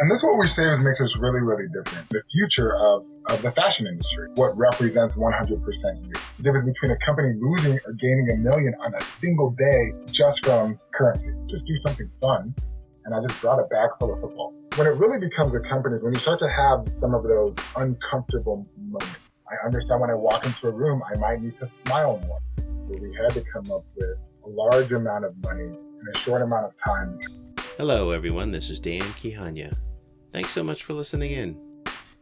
And this is what we say makes us really, really different. The future of the fashion industry, what represents 100% you. The difference between a company losing or gaining $1 million on a single day just from currency. Just do something fun. And I just brought a bag full of footballs. When it really becomes a company is when you start to have some of those uncomfortable moments. I understand when I walk into a room, I might need to smile more. But we had to come up with a large amount of money in a short amount of time. Hello everyone, this is Dan Kihanya. Thanks so much for listening in.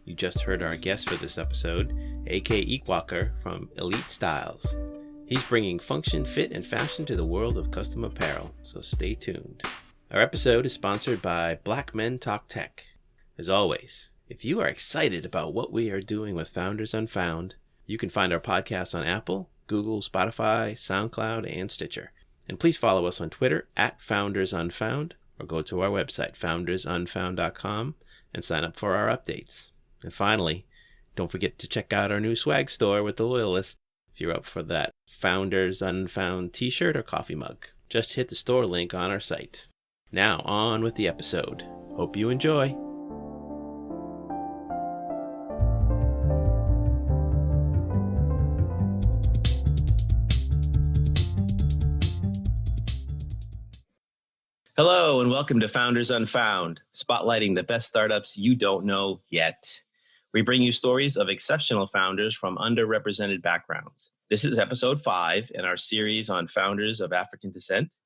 You just heard our guest for this episode, A.K. Ikwuakor from ELETE Styles. He's bringing function, fit, and fashion to the world of custom apparel, so stay tuned. Our episode is sponsored by Black Men Talk Tech. As always, if you are excited about what we are doing with Founders Unfound, you can find our podcast on Apple, Google, Spotify, SoundCloud, and Stitcher. And please follow us on Twitter @FoundersUnfound, or go to our website, foundersunfound.com, and sign up for our updates. And finally, don't forget to check out our new swag store with the Loyalist. If you're up for that Founders Unfound t-shirt or coffee mug, just hit the store link on our site. Now, on with the episode. Hope you enjoy. Hello, and welcome to Founders Unfound, spotlighting the best startups you don't know yet. We bring you stories of exceptional founders from underrepresented backgrounds. This is episode 5 in our series on founders of African descent.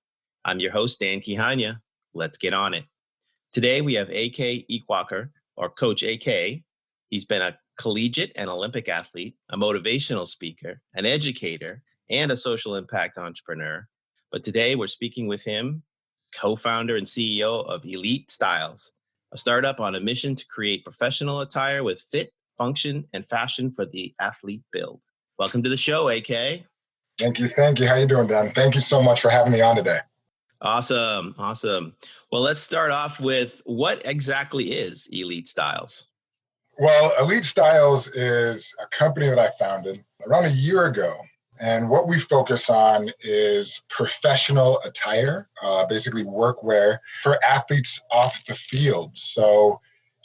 I'm your host, Dan Kihanya. Let's get on it. Today, we have A.K. Ikwuakor, or Coach A.K. He's been a collegiate and Olympic athlete, a motivational speaker, an educator, and a social impact entrepreneur. But today, we're speaking with him, co-founder and CEO of ELETE Styles, a startup on a mission to create professional attire with fit, function, and fashion for the athlete build. Welcome to the show, AK. Thank you. How you doing, Dan? Thank you so much for having me on today. Awesome. Well, let's start off with what exactly is ELETE Styles? Well, ELETE Styles is a company that I founded around a year ago. And what we focus on is professional attire, basically workwear for athletes off the field. So,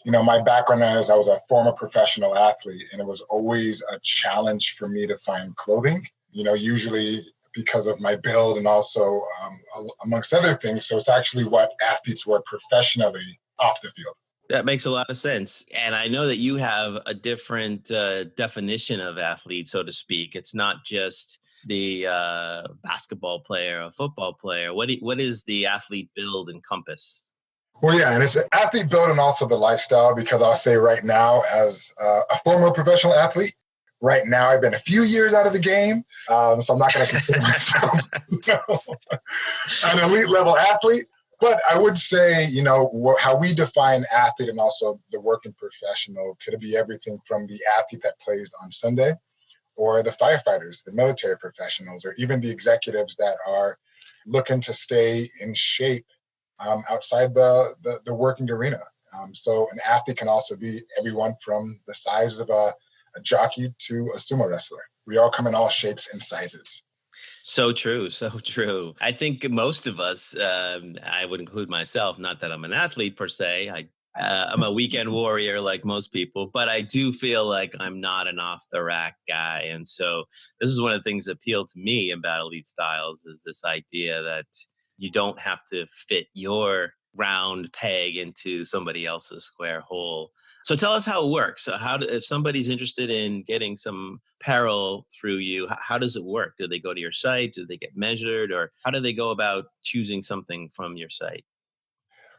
my background is I was a former professional athlete, and it was always a challenge for me to find clothing, usually because of my build and also amongst other things. So it's actually what athletes wear professionally off the field. That makes a lot of sense. And I know that you have a different definition of athlete, so to speak. It's not just the basketball player or football player. What is the athlete build encompass? Well, yeah, and it's an athlete build and also the lifestyle, because I'll say right now, as a former professional athlete, right now I've been a few years out of the game, so I'm not going to consider myself an elite level athlete. But I would say, how we define athlete and also the working professional could be everything from the athlete that plays on Sunday, or the firefighters, the military professionals, or even the executives that are looking to stay in shape outside the working arena. So an athlete can also be everyone from the size of a jockey to a sumo wrestler. We all come in all shapes and sizes. So true. I think most of us, I would include myself, not that I'm an athlete per se. I'm a weekend warrior like most people, but I do feel like I'm not an off-the-rack guy. And so this is one of the things that appealed to me about ELETE Styles, is this idea that you don't have to fit your round peg into somebody else's square hole. So tell us how it works. So if somebody's interested in getting some apparel through you, how does it work? Do they go to your site? Do they get measured? Or how do they go about choosing something from your site?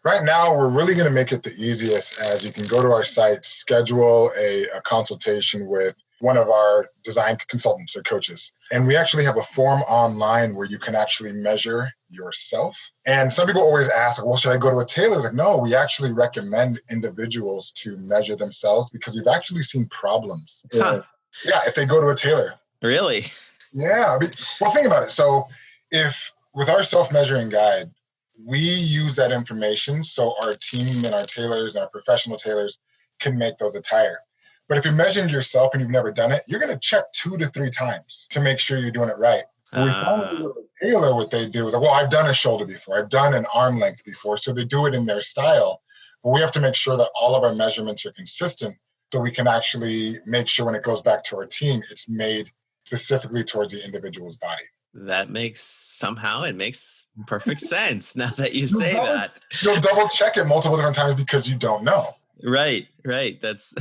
Right now, we're really going to make it the easiest, as you can go to our site, schedule a consultation with one of our design consultants or coaches. And we actually have a form online where you can actually measure yourself. And some people always ask, well, should I go to a tailor? It's like, no, we actually recommend individuals to measure themselves, because we've actually seen problems if they go to a tailor. Really? Yeah. Well, think about it. So with our self-measuring guide, we use that information so our team and our tailors and our professional tailors can make those attire. But if you're measuring yourself and you've never done it, you're going to check 2 to 3 times to make sure you're doing it right. When we find a tailor, what they do is, well, I've done a shoulder before, I've done an arm length before, so they do it in their style. but we have to make sure that all of our measurements are consistent so we can actually make sure when it goes back to our team, it's made specifically towards the individual's body. That makes perfect sense now that you say that. You'll double check it multiple different times because you don't know. Right. That's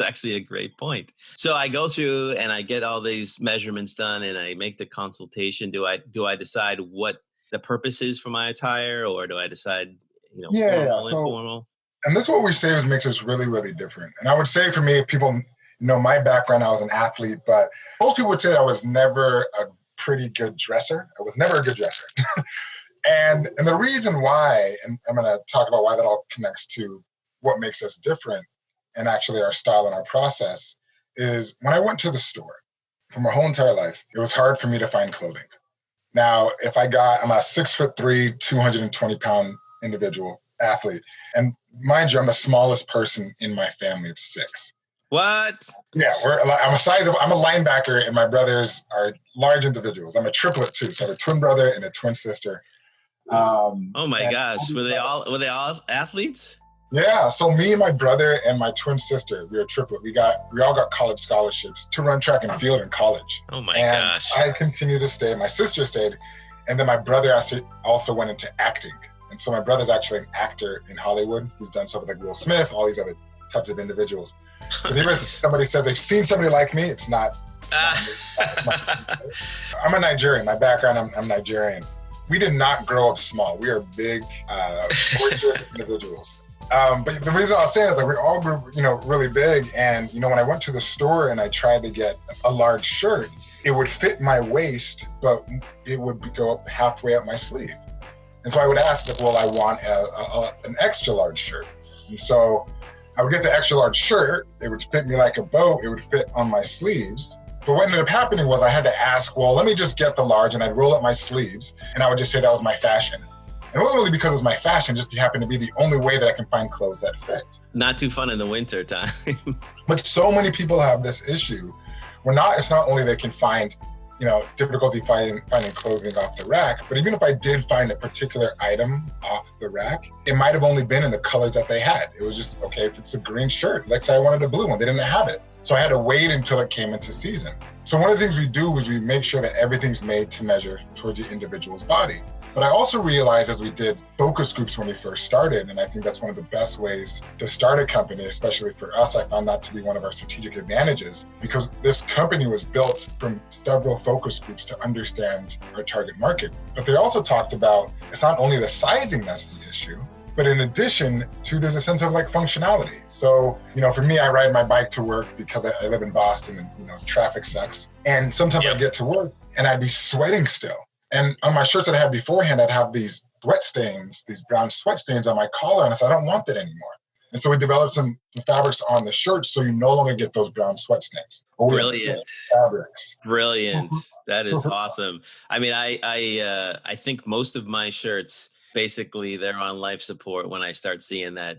actually a great point. So I go through and I get all these measurements done and I make the consultation. Do I decide what the purpose is for my attire, or do I decide, formal, informal? And this is what we say is makes us really, really different. And I would say for me, people know my background, I was an athlete, but most people would say I was never a pretty good dresser. I was never a good dresser. and the reason why, and I'm going to talk about why that all connects to what makes us different and actually our style and our process, is when I went to the store for my whole entire life, it was hard for me to find clothing. Now, I'm a 6'3", 220-pound individual athlete. And mind you, I'm the smallest person in my family of 6. What? Yeah, I'm a linebacker, and my brothers are large individuals. I'm a triplet too, so I have a twin brother and a twin sister. Oh my gosh, were they all athletes? Yeah, so me and my brother and my twin sister, we were a triplet. We all got college scholarships to run track and field in college. Oh my gosh. I continued to stay. My sister stayed, and then my brother also went into acting. And so my brother's actually an actor in Hollywood. He's done stuff with like Will Smith, all these other types of individuals. So if somebody says they've seen somebody like me, it's not me. I'm a Nigerian. My background, I'm Nigerian. We did not grow up small. We are big, boisterous individuals. But the reason I was saying is like we all grew, really big. And, when I went to the store and I tried to get a large shirt, it would fit my waist, but it would go up halfway up my sleeve. And so I would ask, I want an extra large shirt. And so I would get the extra large shirt. It would fit me like a bow. It would fit on my sleeves. But what ended up happening was I had to ask, let me just get the large, and I'd roll up my sleeves, and I would just say that was my fashion. And it wasn't really because it was my fashion, just happened to be the only way that I can find clothes that fit. Not too fun in the winter time. But so many people have this issue. It's not only they can find, difficulty finding clothing off the rack, but even if I did find a particular item off the rack, it might have only been in the colors that they had. It was just, okay, if it's a green shirt, let's say I wanted a blue one, they didn't have it. So I had to wait until it came into season. So one of the things we do is we make sure that everything's made to measure towards the individual's body. But I also realized as we did focus groups when we first started, and I think that's one of the best ways to start a company, especially for us, I found that to be one of our strategic advantages, because this company was built from several focus groups to understand our target market. But they also talked about, it's not only the sizing that's the issue, but in addition to, there's a sense of like functionality. So, for me, I ride my bike to work because I live in Boston and, traffic sucks. And sometimes I'd get to work and I'd be sweating still. And on my shirts that I had beforehand, I'd have these sweat stains, these brown sweat stains on my collar. And I said, I don't want that anymore. And so we developed some fabrics on the shirt so you no longer get those brown sweat stains. Brilliant. Fabrics. Brilliant. That is awesome. I mean, I think most of my shirts, basically, they're on life support when I start seeing that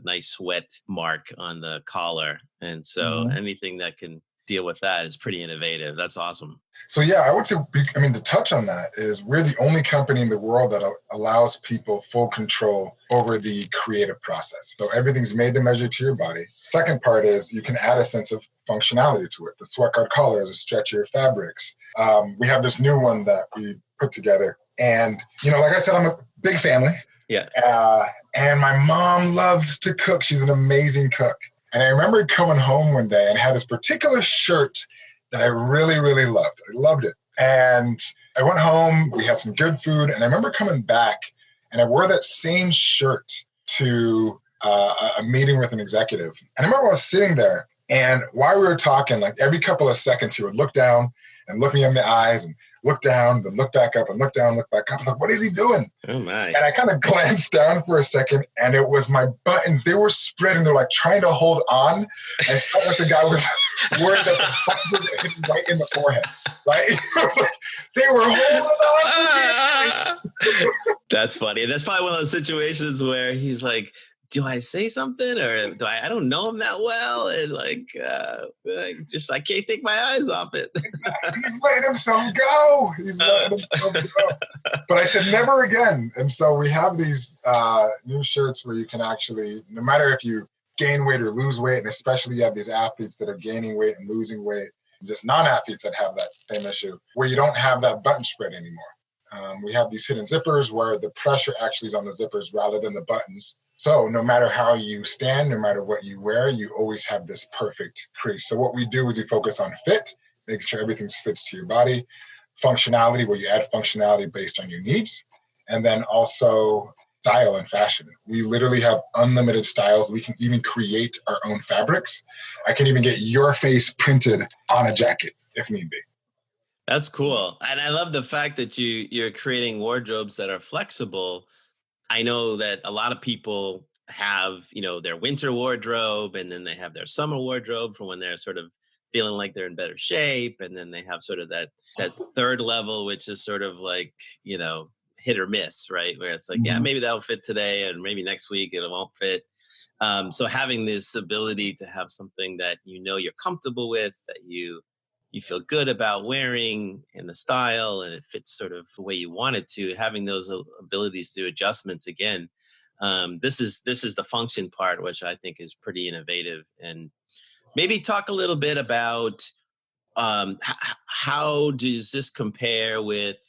nice sweat mark on the collar. And so anything that can deal with that is pretty innovative. That's awesome. So yeah, I would say, to touch on that is we're the only company in the world that allows people full control over the creative process. So everything's made to measure to your body. Second part is you can add a sense of functionality to it. The sweat guard collars, the stretchier fabrics. We have this new one that we put together. And, like I said, I'm a big family. Yeah. And my mom loves to cook. She's an amazing cook. And I remember coming home one day and had this particular shirt that I really, really loved. I loved it. And I went home, we had some good food. And I remember coming back and I wore that same shirt to a meeting with an executive. And I remember I was sitting there, and while we were talking, like every couple of seconds, he would look down and look me in the eyes and look down, then look back up and look down, look back up. I was like, what is he doing? Oh my. And I kind of glanced down for a second, and it was my buttons. They were spreading. They're like trying to hold on. I felt like the guy was worried that the buttons were hitting right in the forehead, right? It was like, they were holding on. That's funny. And that's probably one of those situations where he's like do I say something or do I don't know him that well? And just, I can't take my eyes off it. He's letting himself go. He's letting himself go. But I said, never again. And so we have these new shirts where you can actually, no matter if you gain weight or lose weight, and especially you have these athletes that are gaining weight and losing weight, and just non-athletes that have that same issue, where you don't have that button spread anymore. We have these hidden zippers where the pressure actually is on the zippers rather than the buttons. So no matter how you stand, no matter what you wear, you always have this perfect crease. So what we do is we focus on fit, making sure everything fits to your body, functionality, where you add functionality based on your needs, and then also style and fashion. We literally have unlimited styles. We can even create our own fabrics. I can even get your face printed on a jacket if need be. That's cool. And I love the fact that you're creating wardrobes that are flexible. I know that a lot of people have, their winter wardrobe, and then they have their summer wardrobe for when they're sort of feeling like they're in better shape. And then they have sort of that third level, which is sort of like, hit or miss, right? Where it's like, yeah, maybe that'll fit today and maybe next week it won't fit. So having this ability to have something that you're comfortable with, that you feel good about wearing, and the style, and it fits sort of the way you want it to, having those abilities to do adjustments again. This is the function part, which I think is pretty innovative. And maybe talk a little bit about how does this compare with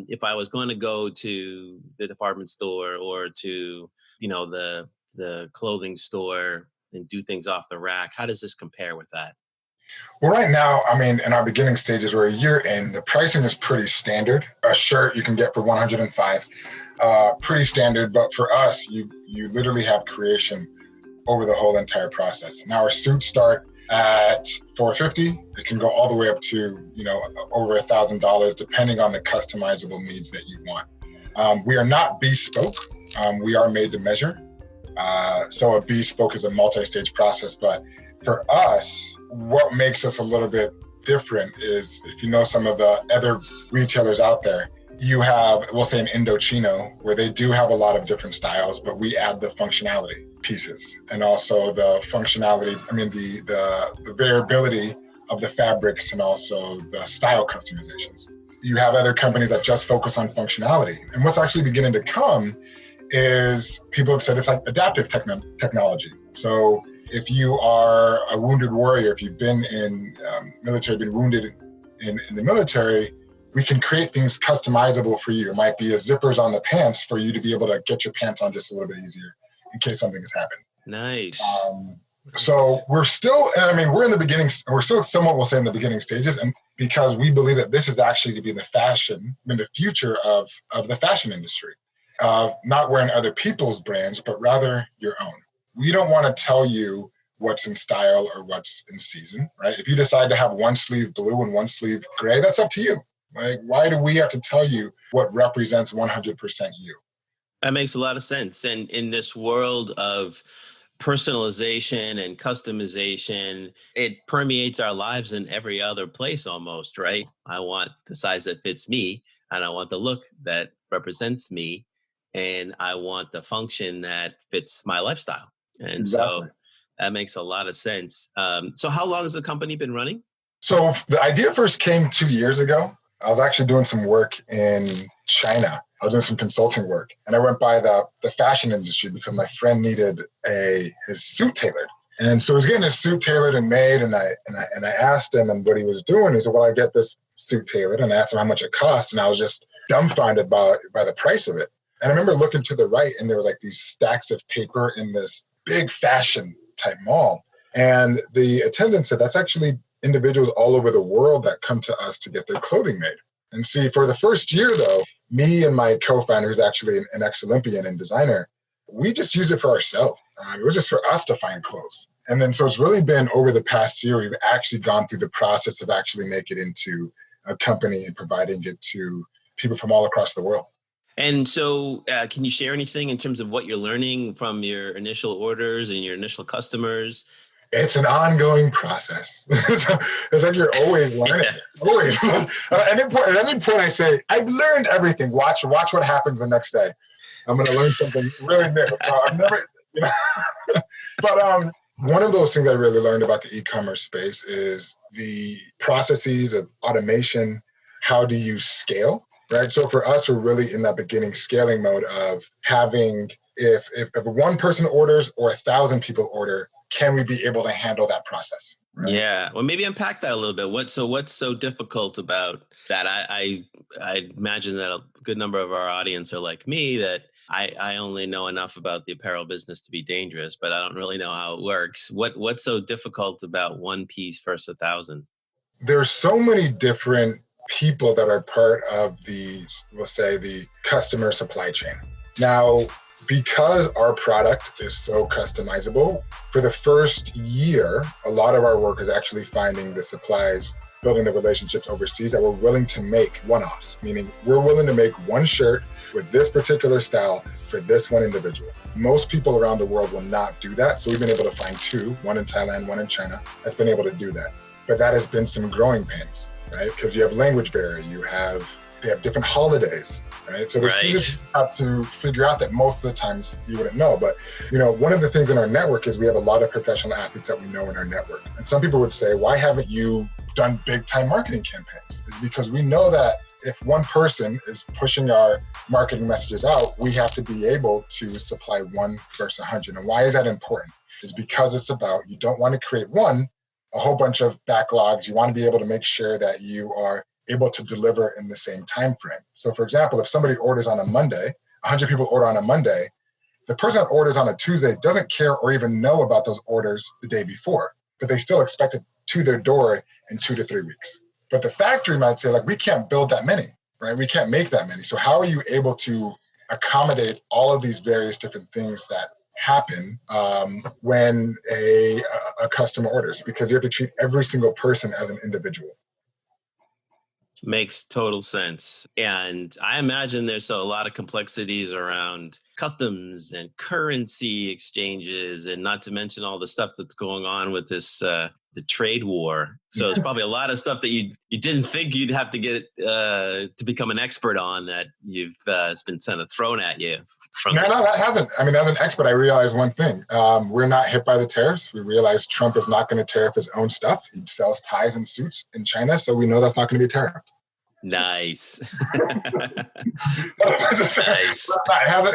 if I was going to go to the department store or to, the clothing store and do things off the rack. How does this compare with that? Well, right now, in our beginning stages, we're a year in, the pricing is pretty standard. A shirt you can get for $105, pretty standard. But for us, you literally have creation over the whole entire process. Now, our suits start at $450. It can go all the way up to, over $1,000, depending on the customizable needs that you want. We are not bespoke. We are made to measure. So a bespoke is a multi-stage process, but for us, what makes us a little bit different is, if you know some of the other retailers out there, you have, we'll say, an Indochino, where they do have a lot of different styles, but we add the functionality pieces and also the functionality, the variability of the fabrics and also the style customizations. You have other companies that just focus on functionality. And what's actually beginning to come is, people have said it's like adaptive technology. So if you are a wounded warrior, if you've been in military, been wounded in the military, we can create things customizable for you. It might be a zippers on the pants for you to be able to get your pants on just a little bit easier in case something has happened. Nice. So we're still, we're in the beginning, we're still somewhat, we'll say, in the beginning stages, and because we believe that this is actually to be the future of the fashion industry, not wearing other people's brands, but rather your own. We don't want to tell you what's in style or what's in season, right? If you decide to have one sleeve blue and one sleeve gray, that's up to you. Like, why do we have to tell you what represents 100% you? That makes a lot of sense. And in this world of personalization and customization, it permeates our lives in every other place almost, right? I want the size that fits me, and I want the look that represents me, and I want the function that fits my lifestyle. And exactly. So that makes a lot of sense. So how long has the company been running? So the idea first came 2 years ago. I was actually doing some work in China. I was doing some consulting work, and I went by the fashion industry because my friend needed his suit tailored. And so he was getting his suit tailored and made, and I asked him and what he was doing. He said, well, I get this suit tailored, and I asked him how much it cost, and I was just dumbfounded by the price of it. And I remember looking to the right, and there was like these stacks of paper in this big fashion type mall. And the attendant said, that's actually individuals all over the world that come to us to get their clothing made. And see, for the first year though, me and my co-founder, who's actually an ex-Olympian and designer, we just use it for ourselves. It was just for us to find clothes. And then so it's really been over the past year, we've actually gone through the process of actually make it into a company and providing it to people from all across the world. And so can you share anything in terms of what you're learning from your initial orders and your initial customers? It's an ongoing process. It's like you're always learning. It's always. At any point I say, I've learned everything. Watch what happens the next day. I'm going to learn something really new. So You know? But one of those things I really learned about the e-commerce space is the processes of automation. How do you scale, right? So for us, we're really in that beginning scaling mode of having, if one person orders or 1,000 people order, can we be able to handle that process? Right? Yeah. Well, maybe unpack that a little bit. What's so difficult about that? I imagine that a good number of our audience are like me, that I only know enough about the apparel business to be dangerous, but I don't really know how it works. What's so difficult about one piece versus 1,000? There's so many different people that are part of we'll say the customer supply chain. Now, because our product is so customizable, for the first year, a lot of our work is actually finding the supplies, building the relationships overseas that we're willing to make one-offs, meaning we're willing to make one shirt with this particular style for this one individual. Most people around the world will not do that. So we've been able to find two, one in Thailand, one in China, that's been able to do that. But that has been some growing pains, right? Because you have language barrier, they have different holidays, right? So there's things that you have to figure out that most of the times you wouldn't know. But, one of the things in our network is we have a lot of professional athletes that we know in our network. And some people would say, why haven't you done big time marketing campaigns? It's because we know that if one person is pushing our marketing messages out, we have to be able to supply 1 versus 100. And why is that important? It's because it's about, you don't want to create a whole bunch of backlogs. You want to be able to make sure that you are able to deliver in the same time frame. So for example, if somebody orders on a Monday, 100 people order on a Monday, the person that orders on a Tuesday doesn't care or even know about those orders the day before, but they still expect it to their door in 2 to 3 weeks. But the factory might say, like, we can't build that many, right? We can't make that many. So how are you able to accommodate all of these various different things that happen when a customer orders? Because you have to treat every single person as an individual. Makes total sense. And I imagine there's a lot of complexities around customs and currency exchanges, and not to mention all the stuff that's going on with this the trade war. So there's probably a lot of stuff that you didn't think you'd have to get to become an expert on, that it's been kind of thrown at you. No, that hasn't. I mean, as an expert, I realized one thing. We're not hit by the tariffs. We realized Trump is not going to tariff his own stuff. He sells ties and suits in China, so we know that's not going to be tariffed. Nice. Nice.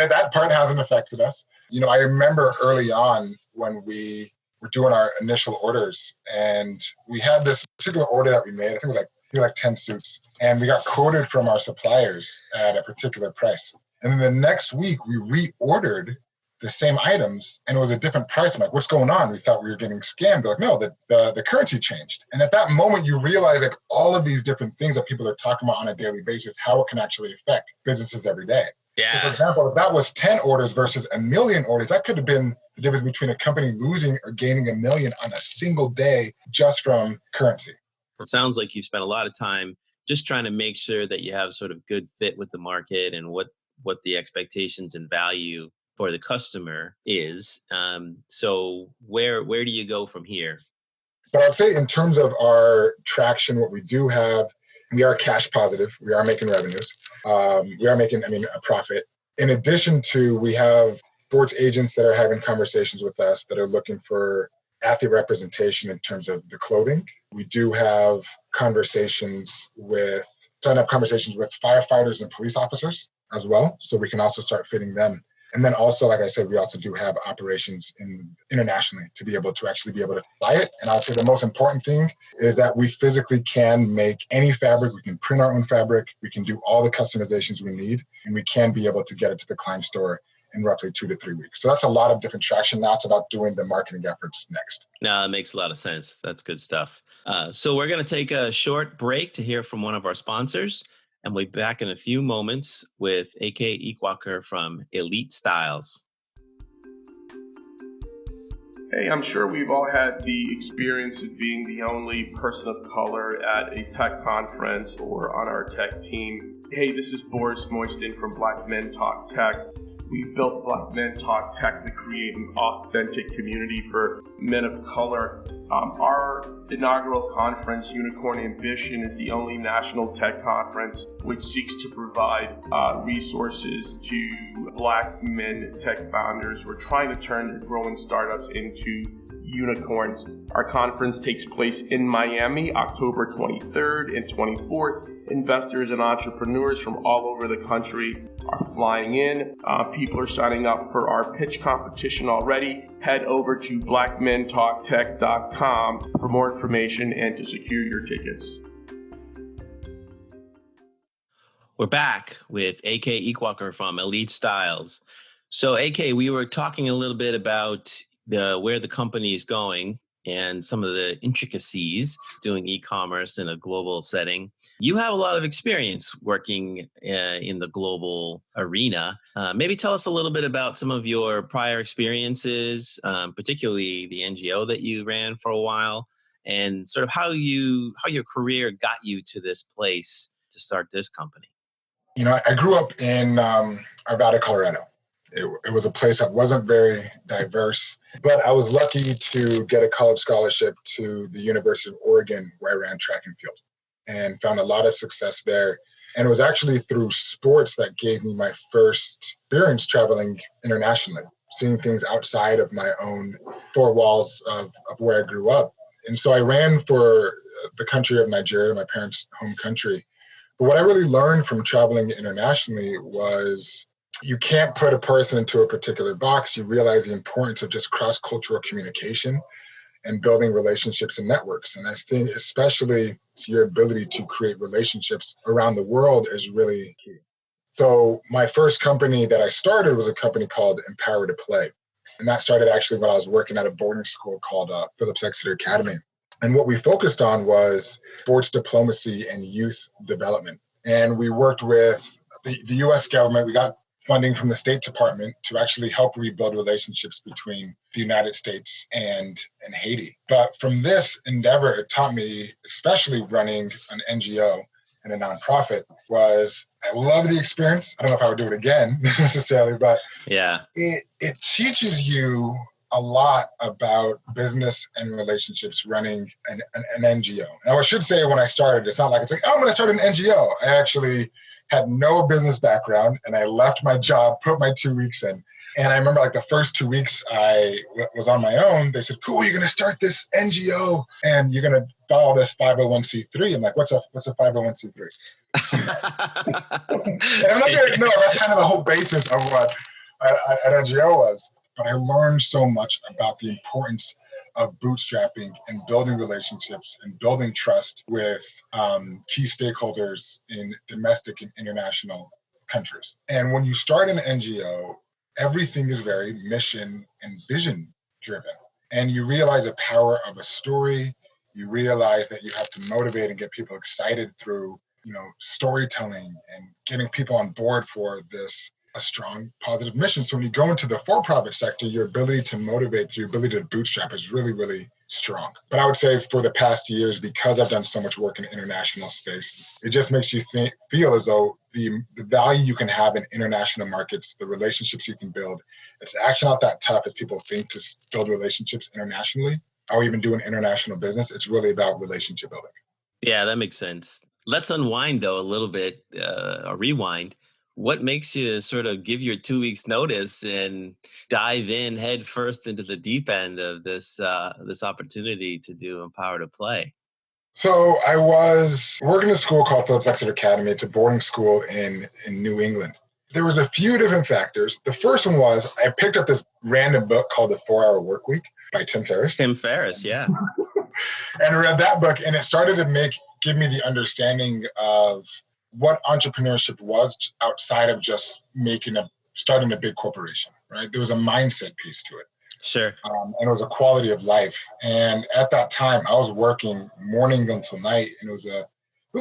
That part hasn't affected us. I remember early on when we were doing our initial orders, and we had this particular order that we made. I think it was like 10 suits, and we got quoted from our suppliers at a particular price. And then the next week we reordered the same items, and it was a different price. I'm like, what's going on? We thought we were getting scammed. They're like, no, the currency changed. And at that moment, you realize, like, all of these different things that people are talking about on a daily basis, how it can actually affect businesses every day. Yeah. So for example, if that was 10 orders versus 1 million orders, that could have been the difference between a company losing or gaining 1 million on a single day just from currency. It sounds like you've spent a lot of time just trying to make sure that you have sort of good fit with the market and what the expectations and value for the customer is. So where do you go from here? But I'd say in terms of our traction, what we do have, we are cash positive. We are making revenues. We are making, a profit. In addition to, we have sports agents that are having conversations with us that are looking for athlete representation in terms of the clothing. We do have sign up conversations with firefighters and police officers as well. So we can also start fitting them. And then also, like I said, we also do have operations internationally to be able to buy it. And I would say the most important thing is that we physically can make any fabric. We can print our own fabric. We can do all the customizations we need, and we can be able to get it to the client store in roughly 2 to 3 weeks. So that's a lot of different traction. Now it's about doing the marketing efforts next. No, it makes a lot of sense. That's good stuff. So we're going to take a short break to hear from one of our sponsors. And we'll be back in a few moments with A.K. Ikwuakor from Elite Styles. Hey, I'm sure we've all had the experience of being the only person of color at a tech conference or on our tech team. Hey, this is Boris Moistin from Black Men Talk Tech. We built Black Men Talk Tech to create an authentic community for men of color. Our inaugural conference, Unicorn Ambition, is the only national tech conference which seeks to provide resources to Black men tech founders who are trying to turn their growing startups into unicorns. Our conference takes place in Miami, October 23rd and 24th. Investors and entrepreneurs from all over the country are flying in. People are signing up for our pitch competition already. Head over to blackmentalktech.com for more information and to secure your tickets. We're back with AK Ikwuakor from Elite Styles. So AK, we were talking a little bit about where the company is going and some of the intricacies doing e-commerce in a global setting. You have a lot of experience working in the global arena. Maybe tell us a little bit about some of your prior experiences, particularly the NGO that you ran for a while, and sort of how your career got you to this place to start this company. You know, I grew up in Arvada, Colorado. It was a place that wasn't very diverse, but I was lucky to get a college scholarship to the University of Oregon, where I ran track and field, and found a lot of success there. And it was actually through sports that gave me my first experience traveling internationally, seeing things outside of my own four walls of where I grew up. And so I ran for the country of Nigeria, my parents' home country. But what I really learned from traveling internationally was you can't put a person into a particular box. You realize the importance of just cross-cultural communication and building relationships and networks. And I think especially your ability to create relationships around the world is really key. So my first company that I started was a company called Empower to Play. And that started actually when I was working at a boarding school called Phillips Exeter Academy. And what we focused on was sports diplomacy and youth development. And we worked with the US government. We got funding from the State Department to actually help rebuild relationships between the United States and Haiti. But from this endeavor, it taught me, especially running an NGO and a nonprofit, was I love the experience. I don't know if I would do it again necessarily, but yeah, it teaches you a lot about business and relationships running an NGO. Now, I should say when I started, it's not like it's like, oh, I'm going to start an NGO. I actually had no business background, and I left my job, put my 2 weeks in. And I remember like the first 2 weeks I was on my own. They said, cool, you're going to start this NGO and you're going to follow this 501c3. I'm like, what's a 501c3? And I'm not there, no, that's kind of the whole basis of what an NGO was. But I learned so much about the importance of bootstrapping and building relationships and building trust with key stakeholders in domestic and international countries. And when you start an NGO, everything is very mission and vision driven. And you realize the power of a story. You realize that you have to motivate and get people excited through, storytelling and getting people on board for a strong, positive mission. So when you go into the for-profit sector, your ability to motivate, your ability to bootstrap is really, really strong. But I would say for the past years, because I've done so much work in the international space, it just makes you feel as though the value you can have in international markets, the relationships you can build, it's actually not that tough as people think to build relationships internationally or even do an international business. It's really about relationship building. Yeah, that makes sense. Let's unwind though a little bit, or rewind. What makes you sort of give your 2 weeks notice and dive in head first into the deep end of this opportunity to do Empower to Play? So I was working at a school called Phillips Exeter Academy. It's a boarding school in New England. There was a few different factors. The first one was I picked up this random book called The 4-Hour Workweek by Tim Ferriss. Tim Ferriss, yeah. And I read that book, and it started to give me the understanding of what entrepreneurship was outside of just starting a big corporation, right? There was a mindset piece to it. Sure. And it was a quality of life. And at that time, I was working morning until night, and it was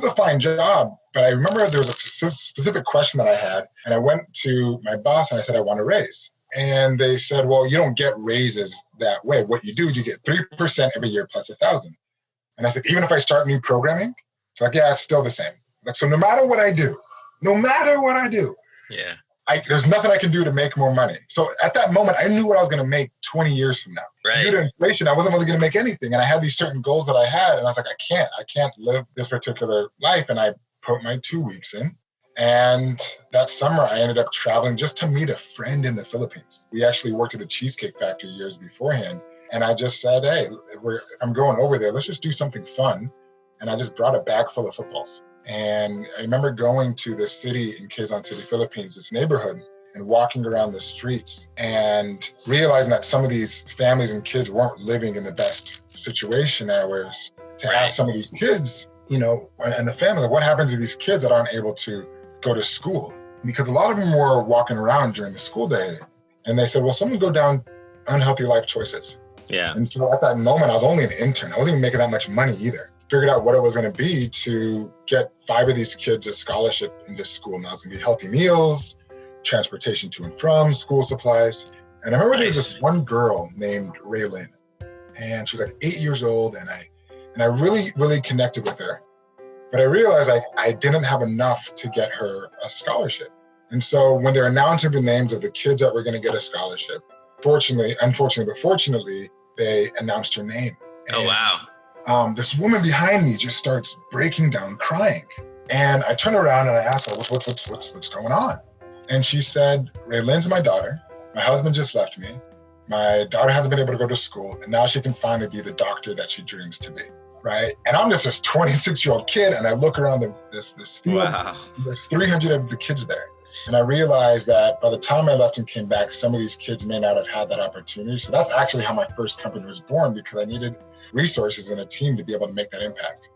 a fine job. But I remember there was a specific question that I had, and I went to my boss and I said, I want a raise. And they said, well, you don't get raises that way. What you do is you get 3% every year plus 1,000. And I said, even if I start new programming? It's like, yeah, it's still the same. Like, so no matter what I do, yeah, there's nothing I can do to make more money. So at that moment, I knew what I was going to make 20 years from now. Right. Due to inflation, I wasn't really going to make anything. And I had these certain goals that I had. And I was like, I can't live this particular life. And I put my 2 weeks in. And that summer, I ended up traveling just to meet a friend in the Philippines. We actually worked at the Cheesecake Factory years beforehand. And I just said, hey, if I'm going over there, let's just do something fun. And I just brought a bag full of footballs. And I remember going to this city in Quezon City, Philippines, this neighborhood, and walking around the streets and realizing that some of these families and kids weren't living in the best situation. I was to ask some of these kids, you know, and the family, what happens to these kids that aren't able to go to school? Because a lot of them were walking around during the school day. And they said, well, some go down unhealthy life choices. Yeah. And so at that moment, I was only an intern. I wasn't even making that much money either. Figured out what it was going to be to get 5 of these kids a scholarship into school. And that was going to be healthy meals, transportation to and from, school supplies. And I remember there was this one girl named Raylyn, and she was like 8 years old. And I really, really connected with her. But I realized I didn't have enough to get her a scholarship. And so when they're announcing the names of the kids that were going to get a scholarship, fortunately, they announced her name. And, oh, wow. This woman behind me just starts breaking down crying. And I turn around and I ask her, what's going on? And she said, Raylyn's my daughter. My husband just left me. My daughter hasn't been able to go to school. And now she can finally be the doctor that she dreams to be. Right. And I'm just this 26-year-old kid. And I look around this field. Wow. There's 300 of the kids there. And I realized that by the time I left and came back, some of these kids may not have had that opportunity. So that's actually how my first company was born, because I needed resources and a team to be able to make that impact.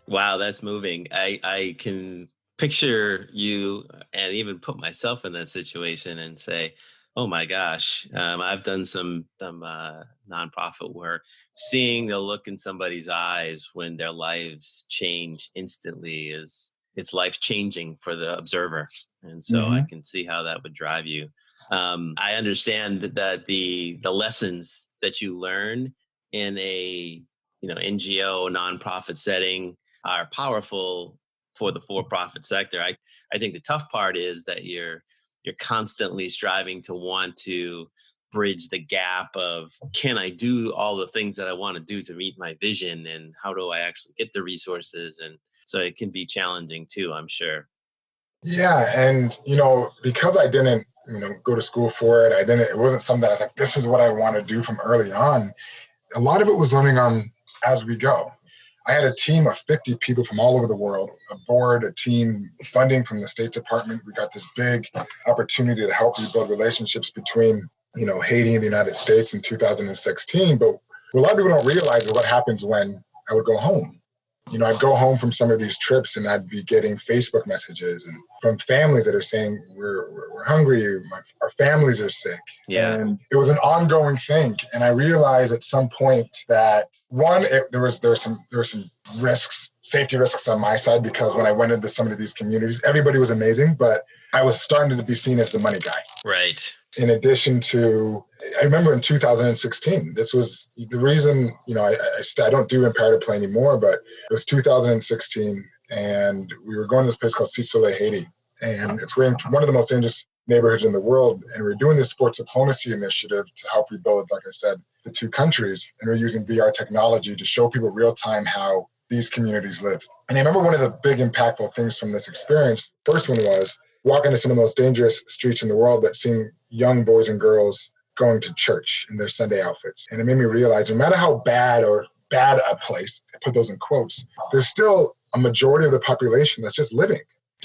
Wow, that's moving. I can picture you and even put myself in that situation and say, oh my gosh, I've done some nonprofit work. Seeing the look in somebody's eyes when their lives change instantly it's life changing for the observer. And so I can see how that would drive you. I understand that the lessons that you learn in a NGO nonprofit setting are powerful for the for-profit sector. I think the tough part is that you're constantly striving to want to bridge the gap of, can I do all the things that I want to do to meet my vision, and how do I actually get the resources? And so it can be challenging too, I'm sure. Yeah. And, because I didn't, go to school for it, it wasn't something that I was like, this is what I want to do from early on. A lot of it was learning on as we go. I had a team of 50 people from all over the world, a board, a team, funding from the State Department. We got this big opportunity to help rebuild relationships between, Haiti and the United States in 2016. But what a lot of people don't realize is what happens when I would go home. I'd go home from some of these trips and I'd be getting Facebook messages and from families that are saying, we're hungry, our families are sick. Yeah. And it was an ongoing thing. And I realized at some point that there were some risks, safety risks on my side, because when I went into some of these communities, everybody was amazing, but I was starting to be seen as the money guy. Right. In addition to, I remember in 2016, this was the reason, I don't do Imperative Play anymore, but it was 2016 and we were going to this place called Sisole, Haiti. And it's one of the most dangerous neighborhoods in the world. And we're doing this sports diplomacy initiative to help rebuild, like I said, the two countries. And we're using VR technology to show people real time how these communities live. And I remember one of the big impactful things from this experience, first one was walking to some of the most dangerous streets in the world, but seeing young boys and girls going to church in their Sunday outfits. And it made me realize no matter how bad a place, I put those in quotes, there's still a majority of the population that's just living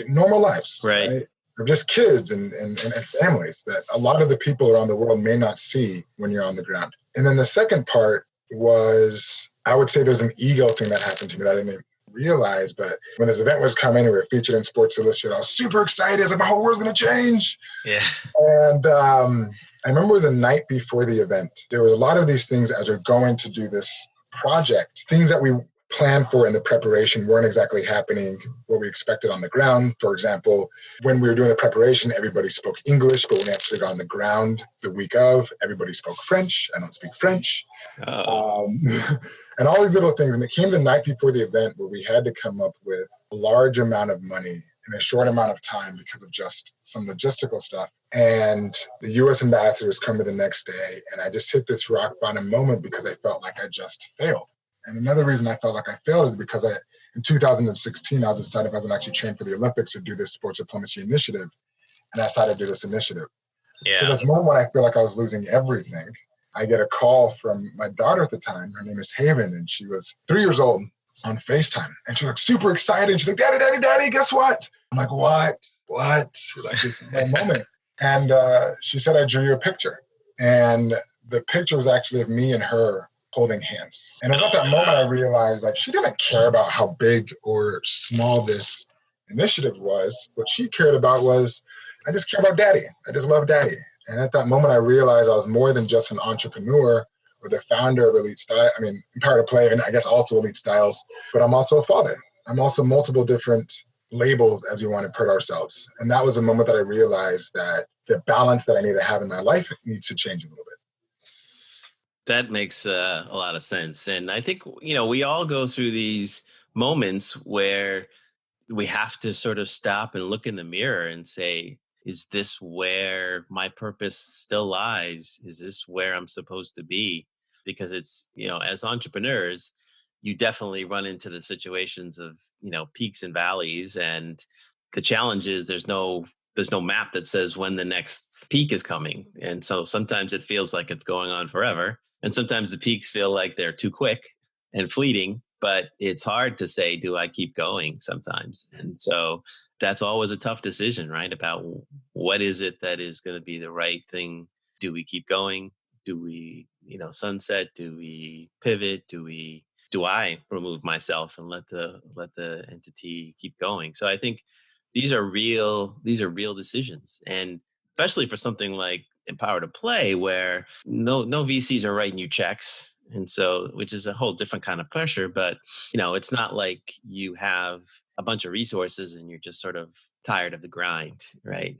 normal lives. Right. Of just kids and families that a lot of the people around the world may not see when you're on the ground. And then the second part was, I would say there's an ego thing that happened to me that I didn't even realize, but when this event was coming and we were featured in Sports Illustrated, I was super excited. I was like, my whole world's going to change. Yeah. And I remember it was a night before the event. There was a lot of these things as we're going to do this project, things that we planned for in the preparation weren't exactly happening what we expected on the ground. For example, when we were doing the preparation, everybody spoke English, but when we actually got on the ground the week of, everybody spoke French. I don't speak French. And all these little things. And it came the night before the event where we had to come up with a large amount of money in a short amount of time because of just some logistical stuff. And the US ambassadors come to the next day, and I just hit this rock bottom moment because I felt like I just failed. And another reason I felt like I failed is because in 2016, I was deciding if I was going to actually train for the Olympics or do this sports diplomacy initiative. And I decided to do this initiative. Yeah. So this moment when I feel like I was losing everything, I get a call from my daughter at the time. Her name is Haven, and she was 3 years old, on FaceTime. And she's like super excited. She's like, Daddy, guess what? I'm like, what? Like this moment. And she said, I drew you a picture. And the picture was actually of me and her holding hands. And it was at that moment I realized like she didn't care about how big or small this initiative was. What she cared about was, I just care about Daddy. I just love Daddy. And at that moment I realized I was more than just an entrepreneur or the founder of Empower to Play, and I guess also Elite Styles, but I'm also a father. I'm also multiple different labels as we want to put ourselves. And that was a moment that I realized that the balance that I need to have in my life needs to change a little bit. That makes a lot of sense. And I think, we all go through these moments where we have to sort of stop and look in the mirror and say, is this where my purpose still lies? Is this where I'm supposed to be? Because it's, as entrepreneurs, you definitely run into the situations of, peaks and valleys. And the challenge is there's no map that says when the next peak is coming. And so sometimes it feels like it's going on forever. And sometimes the peaks feel like they're too quick and fleeting, but it's hard to say, do I keep going sometimes? And so that's always a tough decision, right? About what is it that is going to be the right thing? Do we keep going? Do we, sunset? Do we pivot? Do I remove myself and let the entity keep going? So I think these are real decisions. And especially for something like Empower to Play, where no VCs are writing you checks. And so, which is a whole different kind of pressure, but it's not like you have a bunch of resources and you're just sort of tired of the grind, right?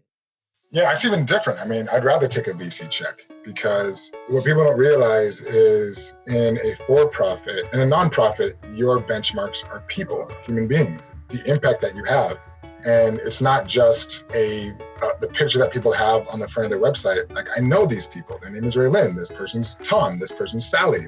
Yeah, it's even different. I'd rather take a VC check because what people don't realize is in a for-profit and a nonprofit, your benchmarks are people, human beings, the impact that you have. And it's not just the picture that people have on the front of their website. Like, I know these people. Their name is Raylyn. This person's Tom. This person's Sally.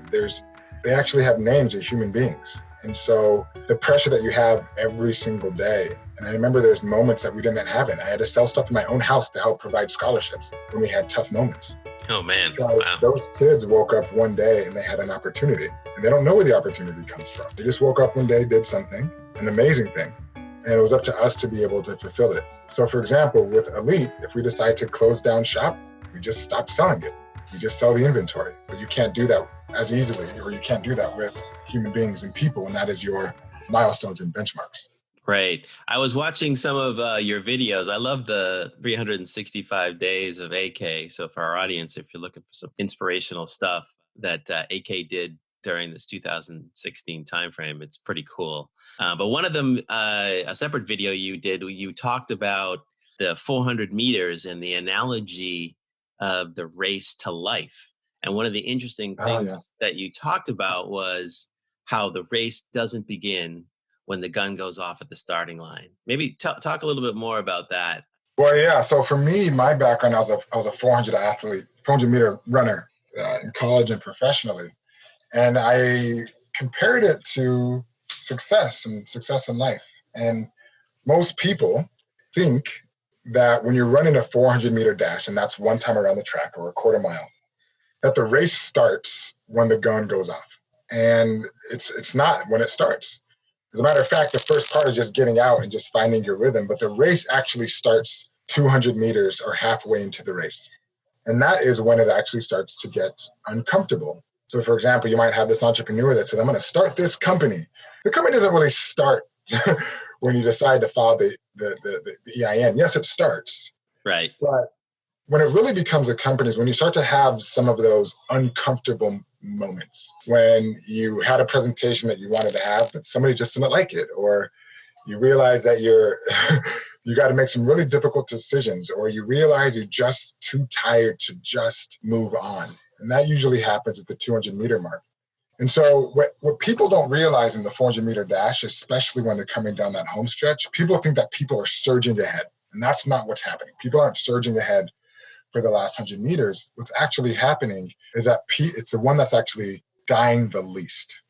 They actually have names of human beings. And so the pressure that you have every single day. And I remember there's moments that we didn't have it. I had to sell stuff in my own house to help provide scholarships when we had tough moments. Oh, man. Because those kids woke up one day and they had an opportunity. And they don't know where the opportunity comes from. They just woke up one day, did something, an amazing thing. And it was up to us to be able to fulfill it. So for example, with Elite, if we decide to close down shop, we just stop selling it. We just sell the inventory. But you can't do that as easily, or you can't do that with human beings and people, and that is your milestones and benchmarks. Right. I was watching some of your videos. I love the 365 days of AK. So for our audience, if you're looking for some inspirational stuff that AK did during this 2016 timeframe, it's pretty cool. But one of them, a separate video you did, you talked about the 400 meters and the analogy of the race to life. And one of the interesting things that you talked about was how the race doesn't begin when the gun goes off at the starting line. Maybe talk a little bit more about that. Well, yeah. So for me, my background, I was a 400 meter runner in college and professionally. And I compared it to success in life. And most people think that when you're running a 400 meter dash, and that's one time around the track or a quarter mile, that the race starts when the gun goes off. And it's not when it starts. As a matter of fact, the first part is just getting out and just finding your rhythm, but the race actually starts 200 meters or halfway into the race. And that is when it actually starts to get uncomfortable. So for example, you might have this entrepreneur that says, I'm going to start this company. The company doesn't really start when you decide to file the EIN. Yes, it starts. Right. But when it really becomes a company is when you start to have some of those uncomfortable moments, when you had a presentation that you wanted to have, but somebody just didn't like it, or you realize that you got to make some really difficult decisions, or you realize you're just too tired to just move on. And that usually happens at the 200 meter mark. And so what people don't realize in the 400-meter dash, especially when they're coming down that home stretch, people think that people are surging ahead. And that's not what's happening. People aren't surging ahead for the last 100 meters. What's actually happening is that it's the one that's actually dying the least.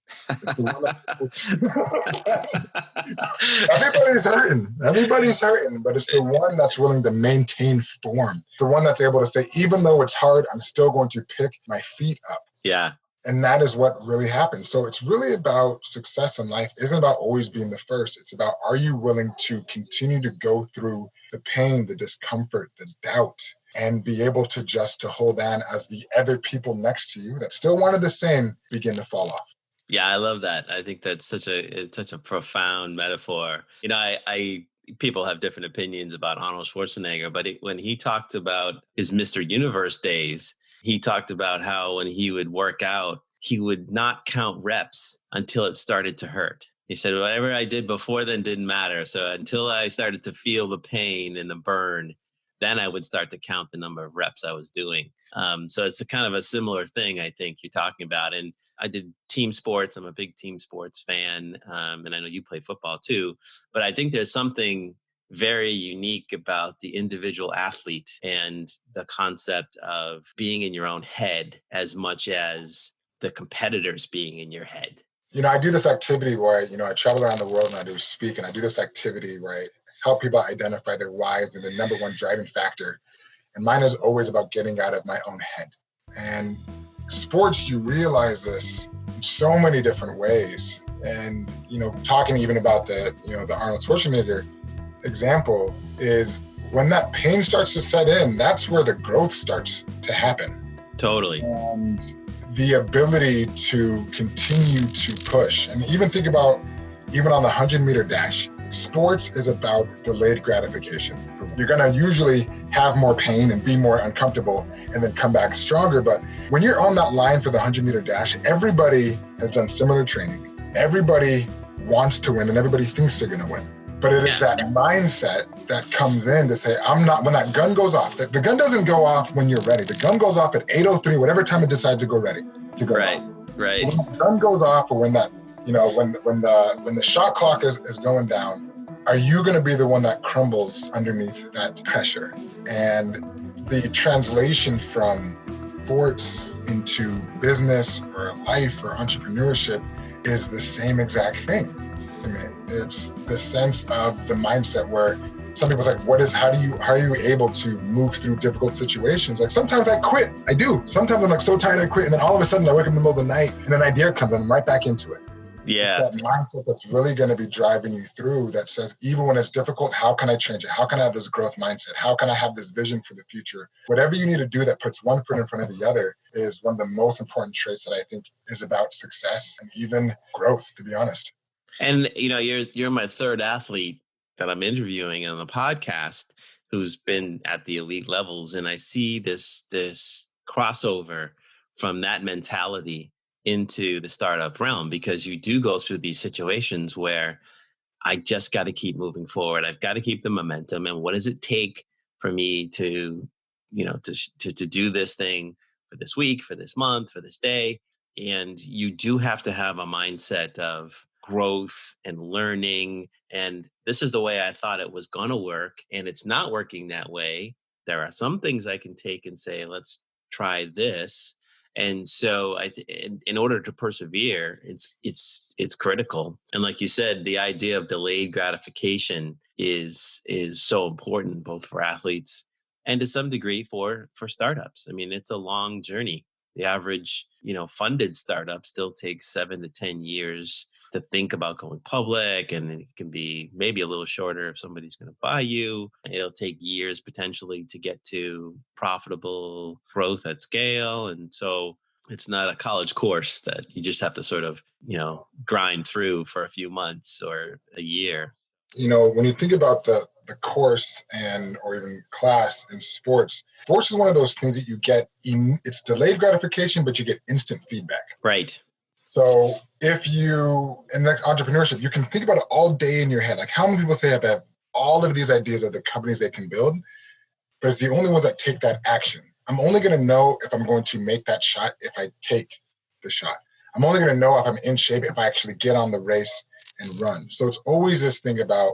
Everybody's hurting, but it's the one that's willing to maintain form. The one that's able to say, even though it's hard, I'm still going to pick my feet up. Yeah. And that is what really happens. So it's really about success in life. It isn't about always being the first. It's about, are you willing to continue to go through the pain, the discomfort, the doubt, and be able to just to hold on as the other people next to you that still wanted the same begin to fall off. Yeah, I love that. I think that's such a profound metaphor. You know, I people have different opinions about Arnold Schwarzenegger, but when he talked about his Mr. Universe days, he talked about how when he would work out, he would not count reps until it started to hurt. He said, whatever I did before then didn't matter. So until I started to feel the pain and the burn, then I would start to count the number of reps I was doing. So it's a kind of a similar thing, I think, you're talking about. And I did team sports. I'm a big team sports fan. And I know you play football too. But I think there's something very unique about the individual athlete and the concept of being in your own head as much as the competitors being in your head. You know, I do this activity where, I travel around the world and I do speak, and I do this activity where I help people identify their whys and the number one driving factor. And mine is always about getting out of my own head. And sports, you realize this in so many different ways. And, talking even about the Arnold Schwarzenegger example is when that pain starts to set in, that's where the growth starts to happen. Totally. And the ability to continue to push. And even think about, even on the 100-meter dash, sports is about delayed gratification. You're gonna usually have more pain and be more uncomfortable and then come back stronger. But when you're on that line for the 100-meter dash, everybody has done similar training. Everybody wants to win and everybody thinks they're gonna win. But it is that mindset that comes in to say, I'm not, when that gun goes off, the gun doesn't go off when you're ready. The gun goes off at 8:03, whatever time it decides to go ready. Right. When the gun goes off, or when that, when the shot clock is going down, are you going to be the one that crumbles underneath that pressure? And the translation from sports into business or life or entrepreneurship is the same exact thing. I mean, it's the sense of the mindset where some people's like, how are you able to move through difficult situations? Like sometimes I quit, I do. Sometimes I'm like so tired I quit, and then all of a sudden I wake up in the middle of the night and an idea comes and I'm right back into it. Yeah. It's that mindset that's really going to be driving you through, that says, even when it's difficult, how can I change it? How can I have this growth mindset? How can I have this vision for the future? Whatever you need to do that puts one foot in front of the other is one of the most important traits that I think is about success and even growth, to be honest. And, you're my third athlete that I'm interviewing on the podcast who's been at the elite levels. And I see this crossover from that mentality into the startup realm, because you do go through these situations where I just got to keep moving forward. I've got to keep the momentum. And what does it take for me to do this thing for this week, for this month, for this day? And you do have to have a mindset of growth and learning. And this is the way I thought it was going to work, and it's not working that way. There are some things I can take and say, let's try this. And so in order to persevere, it's critical. And like you said, the idea of delayed gratification is so important, both for athletes and to some degree for startups. I mean, it's a long journey. The average, funded startup still takes 7 to 10 years to think about going public, and it can be maybe a little shorter if somebody's going to buy you. It'll take years potentially to get to profitable growth at scale. And so it's not a college course that you just have to sort of, grind through for a few months or a year. When you think about the course or even class in sports is one of those things that you get, it's delayed gratification, but you get instant feedback. Right. So if in entrepreneurship, you can think about it all day in your head. Like, how many people say have all of these ideas of the companies they can build, but it's the only ones that take that action. I'm only going to know if I'm going to make that shot if I take the shot. I'm only going to know if I'm in shape if I actually get on the race and run. So it's always this thing about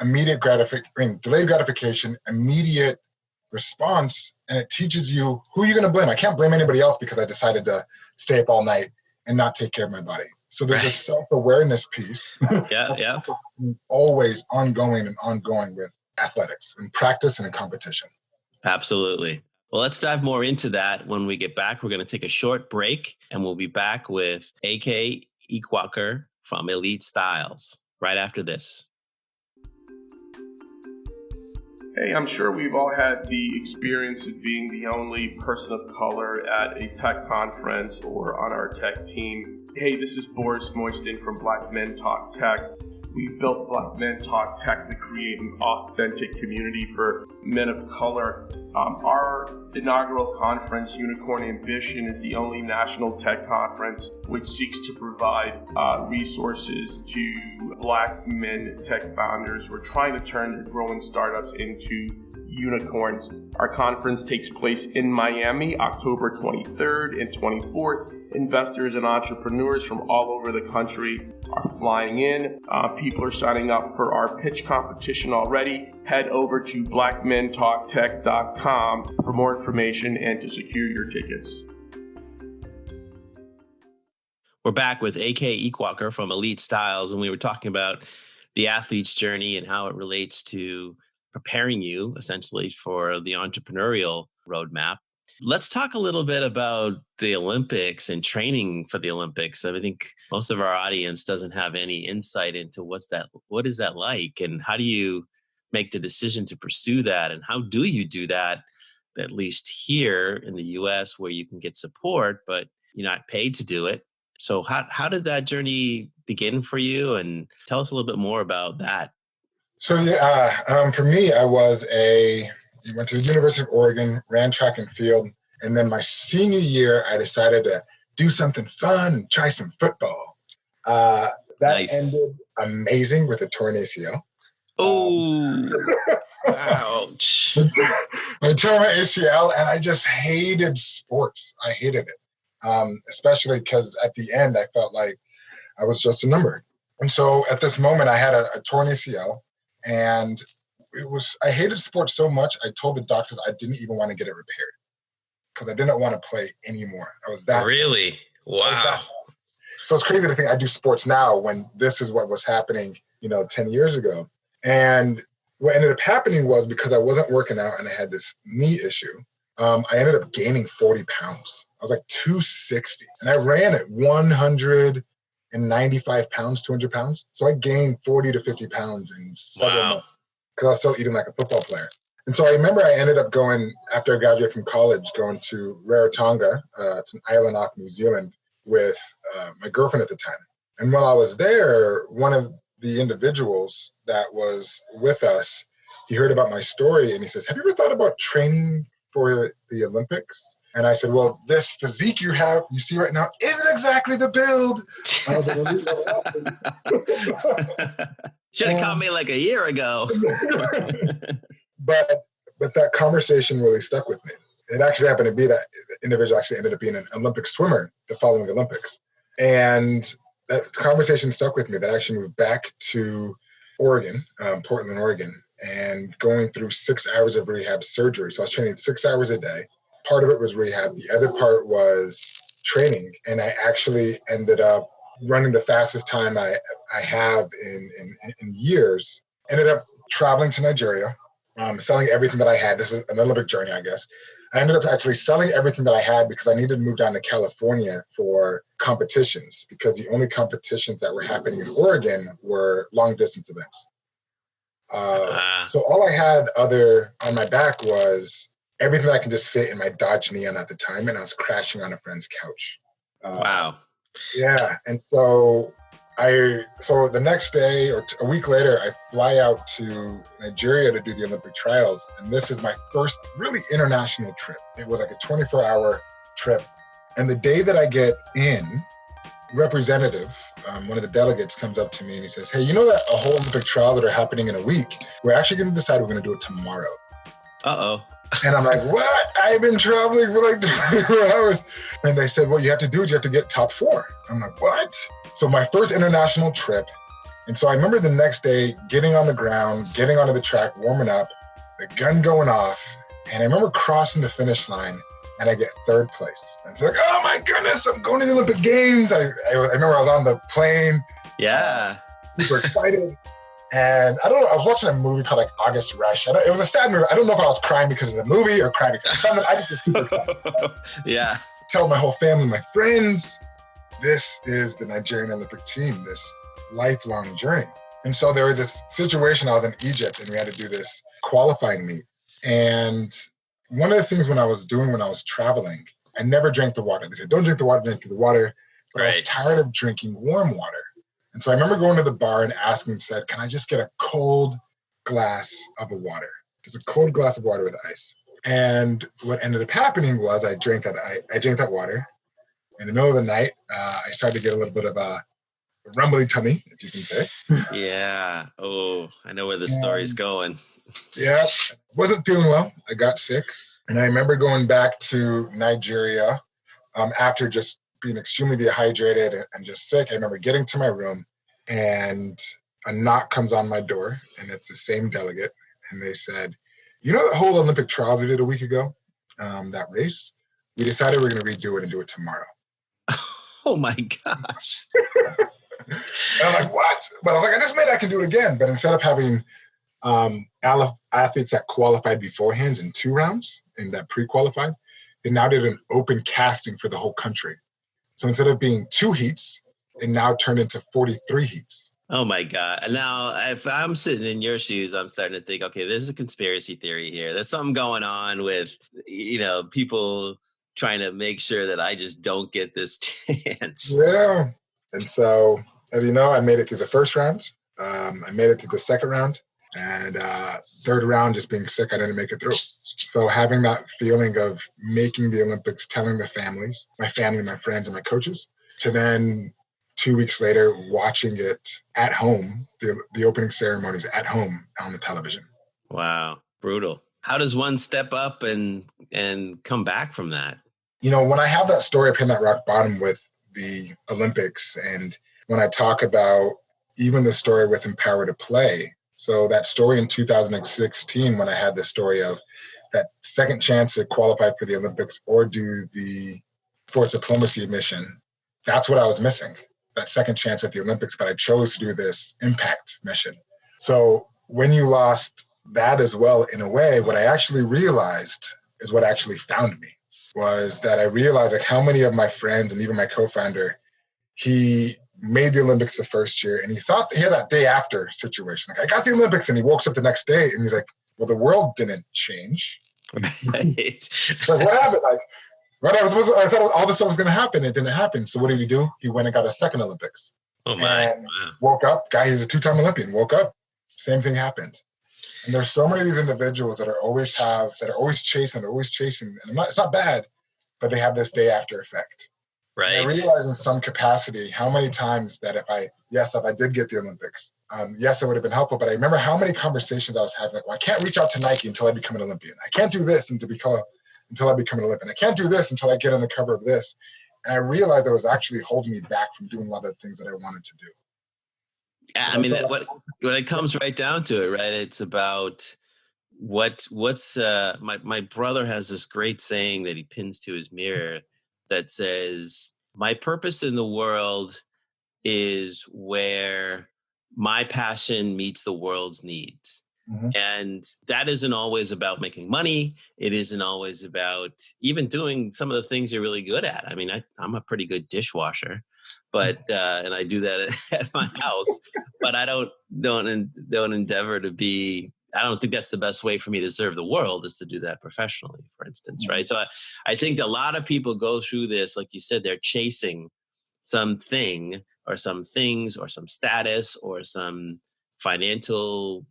delayed gratification, immediate response, and it teaches you who you're going to blame. I can't blame anybody else because I decided to stay up all night and not take care of my body. So there's a self-awareness piece. Yeah. Always ongoing with athletics, in practice and in competition. Absolutely. Well, let's dive more into that when we get back. We're going to take a short break, and we'll be back with AK Ikwuakor from Elite Styles right after this. Hey, I'm sure we've all had the experience of being the only person of color at a tech conference or on our tech team. Hey, this is Boris Moistin from Black Men Talk Tech. We've built Black Men Talk Tech to create an authentic community for men of color. Our inaugural conference, Unicorn Ambition, is the only national tech conference which seeks to provide resources to Black men tech founders who are trying to turn their growing startups into unicorns. Our conference takes place in Miami, October 23rd and 24th. Investors and entrepreneurs from all over the country are flying in. People are signing up for our pitch competition already. Head over to blackmentalktech.com for more information and to secure your tickets. We're back with AK Ikwuakor from Elite Styles, and we were talking about the athlete's journey and how it relates to preparing you essentially for the entrepreneurial roadmap. Let's talk a little bit about the Olympics and training for the Olympics. I think most of our audience doesn't have any insight into what is that like, and how do you make the decision to pursue that, and how do you do that, at least here in the US, where you can get support, but you're not paid to do it. So how did that journey begin for you? And tell us a little bit more about that. So for me, I went to the University of Oregon, ran track and field, and then my senior year, I decided to do something fun and try some football. That ended amazing with a torn ACL. Oh, ouch. I tore my ACL, and I just hated sports. I hated it, especially because at the end, I felt like I was just a number. And so at this moment, I had a torn ACL, and I hated sports so much, I told the doctors I didn't even want to get it repaired because I didn't want to play anymore. I was that. Really? Wow. So it's crazy to think I do sports now when this is what was happening, 10 years ago. And what ended up happening was because I wasn't working out and I had this knee issue, I ended up gaining 40 pounds. I was like 260, and I ran at 195 pounds, 200 pounds. So I gained 40 to 50 pounds in several months because I was still eating like a football player. And so I remember I ended up going, after I graduated from college, going to Rarotonga. It's an island off New Zealand with my girlfriend at the time. And while I was there, one of the individuals that was with us, he heard about my story and he says, "Have you ever thought about training for the Olympics?" And I said, "Well, this physique you see right now isn't exactly the build." I was like, should have caught me like a year ago. But that conversation really stuck with me. It actually happened to be that individual actually ended up being an Olympic swimmer the following Olympics. And that conversation stuck with me. That I actually moved back to Oregon, Portland, Oregon, and going through 6 hours of rehab surgery. So I was training 6 hours a day. Part of it was rehab. The other part was training. And I actually ended up running the fastest time I have in years. Ended up traveling to Nigeria, selling everything that I had. This is an Olympic journey, I guess. I ended up actually selling everything that I had because I needed to move down to California for competitions, because the only competitions that were happening in Oregon were long distance events. So all I had on my back was everything that I could just fit in my Dodge Neon at the time, and I was crashing on a friend's couch. Wow. Yeah, and so the next day or a week later, I fly out to Nigeria to do the Olympic trials. And this is my first really international trip. It was like a 24-hour trip. And the day that I get in, representative, one of the delegates comes up to me and he says, "Hey, you know that a whole Olympic trials that are happening in a week? We're actually going to decide we're going to do it tomorrow." Uh-oh. And I'm like, "What? I've been traveling for like 24 hours. And they said, what you have to do is you have to get top 4. I'm like, what? So my first international trip. And so I remember the next day getting on the ground, getting onto the track, warming up, the gun going off. And I remember crossing the finish line and I get 3rd place. And it's like, oh my goodness, I'm going to the Olympic Games. I remember I was on the plane. Yeah. Super excited. And I don't know, I was watching a movie called like August Rush. It was a sad movie. I don't know if I was crying because of the movie or crying because of something. I just was super excited. Yeah. Tell my whole family, my friends, this is the Nigerian Olympic team, this lifelong journey. And so there was this situation, I was in Egypt and we had to do this qualifying meet. And one of the things when I was traveling, I never drank the water. They said, don't drink the water, drink the water. But I was tired of drinking warm water. And so I remember going to the bar and asking, said, can I just get a cold glass of water? Just a cold glass of water with ice. And what ended up happening was I drank that water. In the middle of the night, I started to get a little bit of a rumbly tummy, if you can say. Yeah. Oh, I know where the story's going. Yeah. Wasn't feeling well. I got sick. And I remember going back to Nigeria after just being extremely dehydrated and just sick. I remember getting to my room and a knock comes on my door and it's the same delegate. And they said, you know, that whole Olympic trials we did a week ago, that race, we decided we're going to redo it and do it tomorrow. Oh my gosh. And I'm like, what? But I was like, I can do it again. But instead of having athletes that qualified beforehand in 2 rounds and that pre-qualified, they now did an open casting for the whole country. So instead of being 2 heats, it now turned into 43 heats. Oh my God. Now, if I'm sitting in your shoes, I'm starting to think, okay, there's a conspiracy theory here. There's something going on with, people trying to make sure that I just don't get this chance. Yeah. And so, as you know, I made it through the first round. I made it through the second round. And 3rd round, just being sick, I didn't make it through. So having that feeling of making the Olympics, telling the families, my family, my friends, and my coaches, to then 2 weeks later, watching it at home, the opening ceremonies at home on the television. Wow. Brutal. How does one step up and come back from that? You know, when I have that story of hitting that rock bottom with the Olympics, and when I talk about even the story with Empower to Play, so that story in 2016, when I had the story of that second chance to qualify for the Olympics or do the sports diplomacy mission, that's what I was missing, that second chance at the Olympics, but I chose to do this impact mission. So when you lost that as well, in a way, what I actually realized is what actually found me, was that I realized like how many of my friends and even my co-founder, he made the Olympics the first year and he thought he had that day after situation. Like, I got the Olympics, and he woke up the next day and he's like, well, the world didn't change. Right. Like, what happened? Like, right, I thought all this stuff was going to happen. It didn't happen. So what did he do? He went and got a second Olympics. Oh my. And woke up, he's a 2-time Olympian, woke up, same thing happened. And there's so many of these individuals that are always chasing. And it's not bad, but they have this day after effect. Right. And I realize in some capacity how many times that if I did get the Olympics, yes, it would have been helpful. But I remember how many conversations I was having, like, well, I can't reach out to Nike until I become an Olympian. I can't do this until I become an Olympian. I can't do this until I get on the cover of this. And I realized that it was actually holding me back from doing a lot of the things that I wanted to do. Yeah, I mean, when it comes right down to it, right? It's about what's my brother has this great saying that he pins to his mirror that says, my purpose in the world is where my passion meets the world's needs. Mm-hmm. And that isn't always about making money. It isn't always about even doing some of the things you're really good at. I mean, I'm a pretty good dishwasher, but and I do that at my house. But I don't endeavor to be. I don't think that's the best way for me to serve the world, is to do that professionally, for instance, right? So I think a lot of people go through this, like you said, they're chasing something or some things or some status or some financial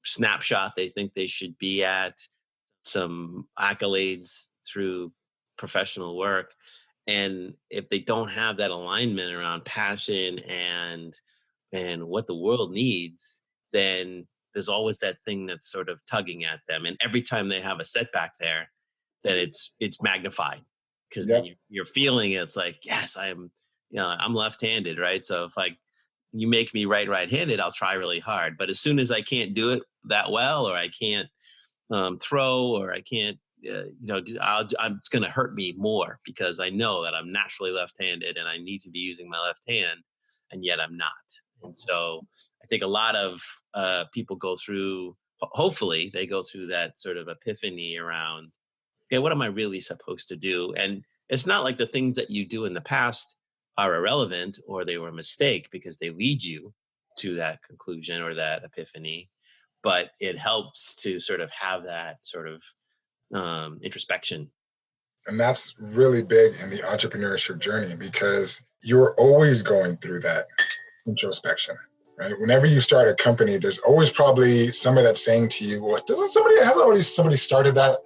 snapshot they think they should be at, some accolades through professional work. And if they don't have that alignment around passion and what the world needs, then there's always that thing that's sort of tugging at them. And every time they have a setback there, then it's magnified, because Yep. then you're feeling it. It's like, yes, I'm left-handed, right? So if you make me right-handed, I'll try really hard. But as soon as I can't do it that well, or I can't throw, or I can't, it's going to hurt me more, because I know that I'm naturally left-handed and I need to be using my left hand, and yet I'm not. And so I think a lot of people go through, hopefully they go through that sort of epiphany around, okay, what am I really supposed to do? And it's not like the things that you do in the past are irrelevant or they were a mistake, because they lead you to that conclusion or that epiphany. But it helps to sort of have that sort of introspection. And that's really big in the entrepreneurship journey, because you're always going through that introspection, right? Whenever you start a company, there's always probably somebody that's saying to you, well, hasn't somebody started that?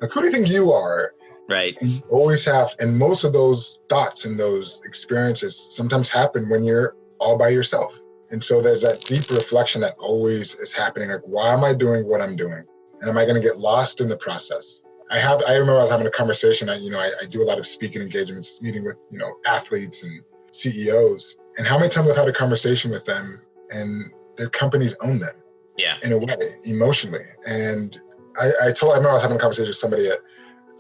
Like, who do you think you are? Right. And you always have, and most of those thoughts and those experiences sometimes happen when you're all by yourself. And so there's that deep reflection that always is happening. Like, why am I doing what I'm doing? And am I going to get lost in the process? I remember I was having a conversation. I do a lot of speaking engagements, meeting with, athletes and CEOs. And how many times I've had a conversation with them and their companies own them. Yeah. In a way, emotionally. And I remember I was having a conversation with somebody at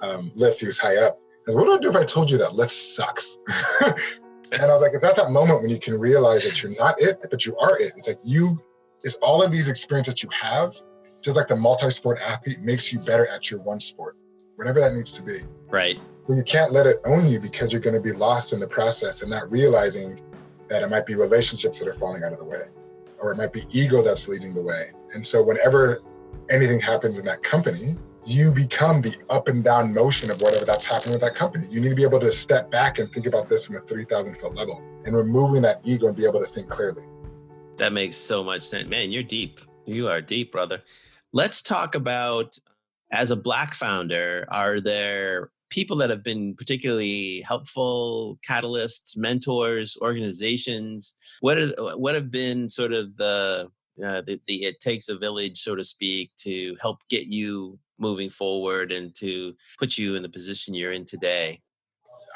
Lyft, he was high up. I said, what do I do if I told you that Lyft sucks? And I was like, it's at that moment when you can realize that you're not it, but you are it. It's like it's all of these experiences that you have, just like the multi-sport athlete makes you better at your one sport, whatever that needs to be. Right. But you can't let it own you, because you're going to be lost in the process and not realizing that it might be relationships that are falling out of the way, or it might be ego that's leading the way. And so whenever anything happens in that company, you become the up and down motion of whatever that's happening with that company. You need to be able to step back and think about this from a 30,000-foot level, and removing that ego and be able to think clearly. That makes so much sense. Man, you're deep. You are deep, brother. Let's talk about, as a Black founder, are there people that have been particularly helpful, catalysts, mentors, organizations? What have been sort of the it takes a village, so to speak, to help get you moving forward and to put you in the position you're in today?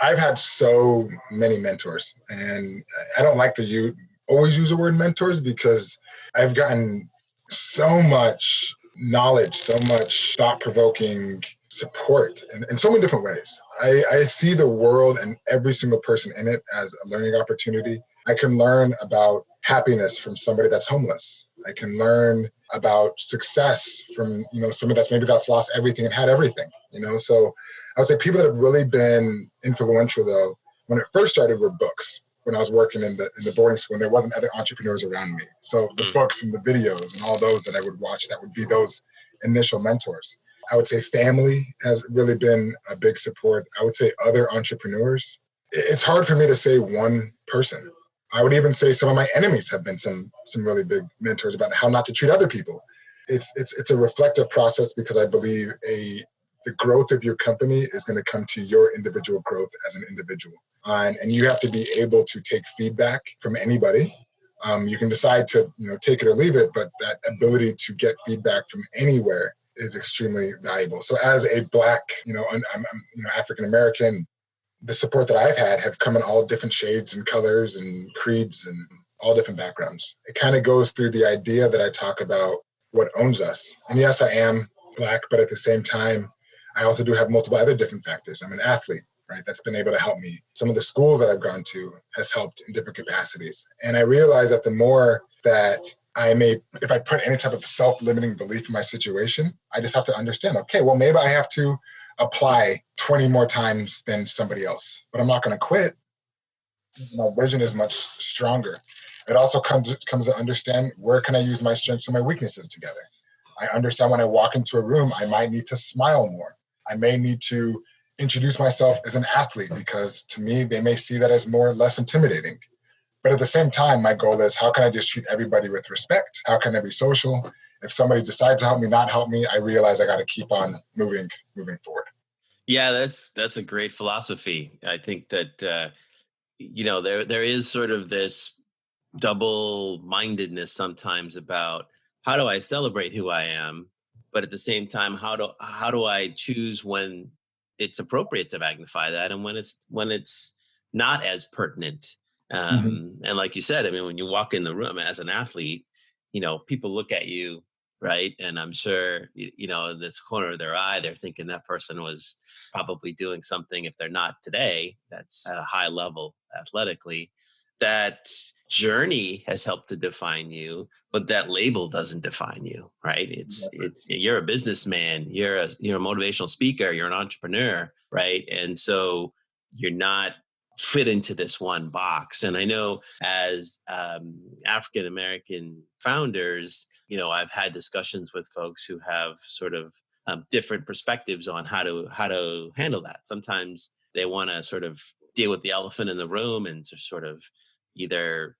I've had so many mentors, and I don't like to always use the word mentors, because I've gotten so much knowledge, so much thought-provoking support in so many different ways. I see the world and every single person in it as a learning opportunity. I can learn about happiness from somebody that's homeless. I can learn about success from, somebody that's lost everything and had everything, So I would say people that have really been influential, though, when it first started, were books. When I was working in the boarding school, and there wasn't other entrepreneurs around me. So the books and the videos and all those that I would watch, that would be those initial mentors. I would say family has really been a big support. I would say other entrepreneurs. It's hard for me to say one person. I would even say some of my enemies have been some really big mentors about how not to treat other people. It's a reflective process, because I believe the growth of your company is going to come to your individual growth as an individual. And you have to be able to take feedback from anybody. You can decide to take it or leave it, but that ability to get feedback from anywhere is extremely valuable. So as a Black, I'm African American, the support that I've had have come in all different shades and colors and creeds and all different backgrounds. It kind of goes through the idea that I talk about what owns us. And yes, I am Black, but at the same time, I also do have multiple other different factors. I'm an athlete, right? That's been able to help me. Some of the schools that I've gone to has helped in different capacities. And I realize that the more that if I put any type of self-limiting belief in my situation, I just have to understand, okay, well, maybe I have to apply 20 more times than somebody else, but I'm not going to quit. My vision is much stronger. It also comes to understand, where can I use my strengths and my weaknesses together? I understand when I walk into a room, I might need to smile more. I may need to introduce myself as an athlete, because to me, they may see that as less intimidating. But at the same time, my goal is, how can I just treat everybody with respect? How can I be social? If somebody decides to help me, not help me, I realize I got to keep on moving forward. Yeah, that's a great philosophy. I think that, there is sort of this double-mindedness sometimes about, how do I celebrate who I am? But at the same time, how do I choose when it's appropriate to magnify that, and when it's not as pertinent. And like you said, I mean, when you walk in the room as an athlete, people look at you, right? And I'm sure, in this corner of their eye, they're thinking that person was probably doing something, if they're not today, that's at a high level athletically. That journey has helped to define you, but that label doesn't define you, right? It's you're a businessman, you're a motivational speaker, you're an entrepreneur, right? And so you're not fit into this one box. And I know as African American founders, I've had discussions with folks who have sort of different perspectives on how to handle that. Sometimes they want to sort of deal with the elephant in the room and just sort of either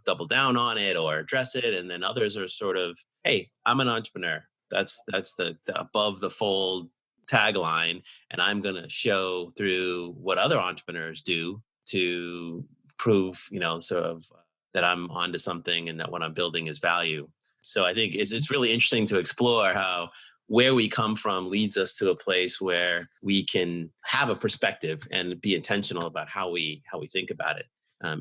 double down on it or address it, and then others are sort of, hey, I'm an entrepreneur. That's the above the fold tagline, and I'm going to show through what other entrepreneurs do to prove, sort of that I'm onto something and that what I'm building is value. So I think it's really interesting to explore how where we come from leads us to a place where we can have a perspective and be intentional about how we think about it.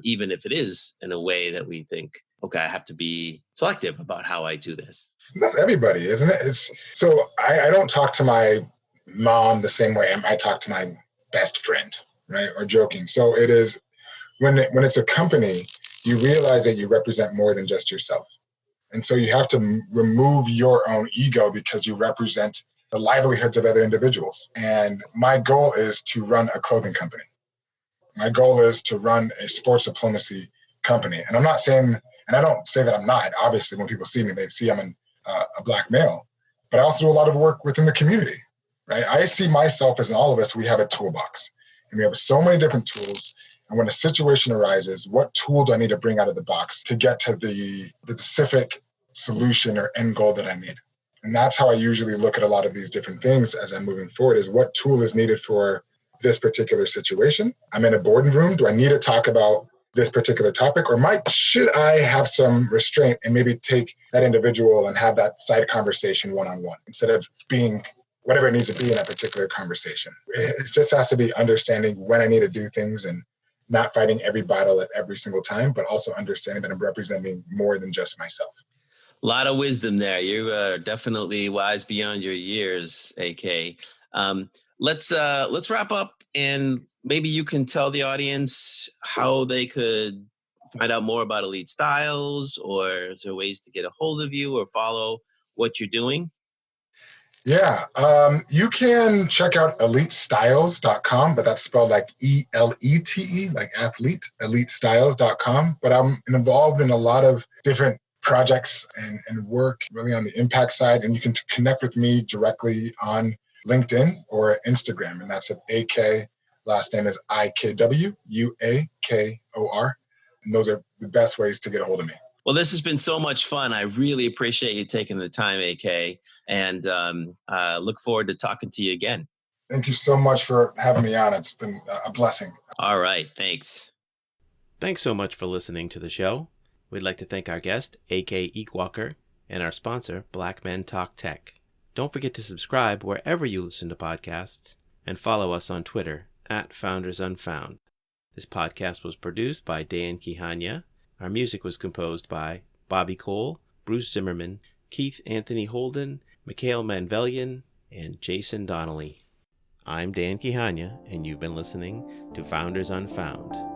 Even if it is in a way that we think, okay, I have to be selective about how I do this. That's everybody, isn't it? So I don't talk to my mom the same way I talk to my best friend, right? Or joking. So it is when it's a company, you realize that you represent more than just yourself. And so you have to remove your own ego because you represent the livelihoods of other individuals. And my goal is to run a clothing company. My goal is to run a sports diplomacy company. And I'm not saying, and I don't say that I'm not, obviously when people see me, they see I'm a Black male, but I also do a lot of work within the community, right? I see myself as in all of us, we have a toolbox and we have so many different tools. And when a situation arises, what tool do I need to bring out of the box to get to the specific solution or end goal that I need? And that's how I usually look at a lot of these different things as I'm moving forward, is what tool is needed for this particular situation. I'm in a boardroom. Do I need to talk about this particular topic, or should I have some restraint and maybe take that individual and have that side conversation one-on-one instead of being whatever it needs to be in that particular conversation? It just has to be understanding when I need to do things and not fighting every battle at every single time, but also understanding that I'm representing more than just myself. A lot of wisdom there. You are definitely wise beyond your years, AK. Let's wrap up, and maybe you can tell the audience how they could find out more about Elite Styles, or is there ways to get a hold of you or follow what you're doing? Yeah, you can check out ELETEstyles.com, but that's spelled like ELETE, like athlete, ELETEstyles.com. But I'm involved in a lot of different projects and work really on the impact side, and you can connect with me directly on LinkedIn or Instagram, and that's at AK, last name is IKWUAKOR, and those are the best ways to get a hold of me. Well, this has been so much fun. I really appreciate you taking the time, AK, and look forward to talking to you again. Thank you so much for having me on. It's been a blessing. All right, thanks. Thanks so much for listening to the show. We'd like to thank our guest, AK Ikwuakor, and our sponsor, Black Men Talk Tech. Don't forget to subscribe wherever you listen to podcasts, and follow us on Twitter @FoundersUnfound. This podcast was produced by Dan Kihanya. Our music was composed by Bobby Cole, Bruce Zimmerman, Keith Anthony Holden, Mikhail Manvelian, and Jason Donnelly. I'm Dan Kihanya, and you've been listening to Founders Unfound.